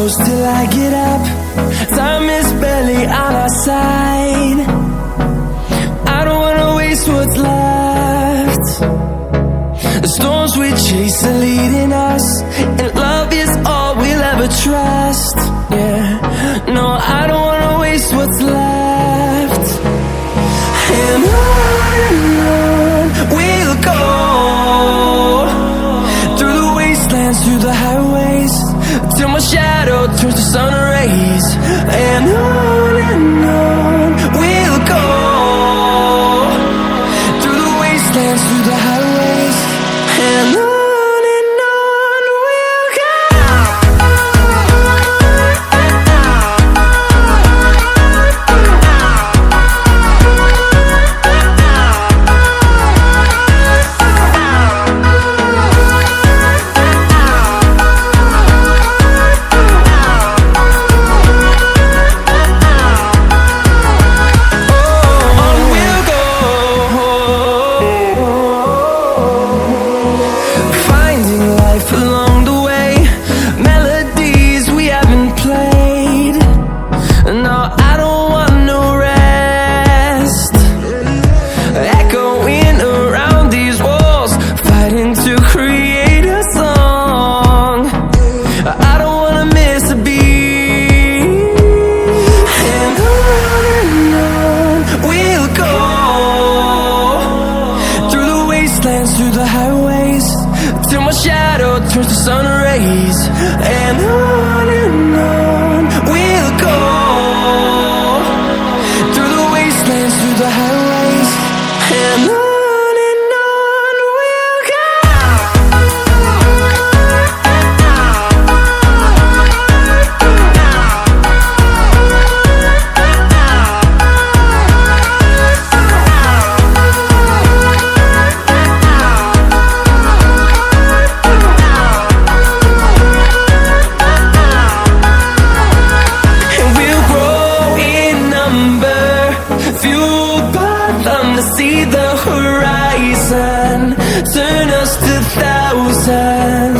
close till I get up. Time is barely on our side. I don't wanna waste what's left. The storms we chase are leading us, and love is all we'll ever trust. Yeah, no, I don't wanna waste what's left. And on we'll go, through the wastelands, through the highways, till my shadow turns to sun rays. And on we'll go, through the wastelands, through the highways, and on we'll go. Along the way, melodies we haven't played. No, I don't want no rest. Echoing around these walls, fighting to create a song. I don't wanna miss a beat. And on we'll go, through the wastelands, through the highways, till my shadow turns to sun rays. And on we'll go, through the wastelands, through the highways, and on we'll go. Fueled by them to see the horizon, turn us to thousands.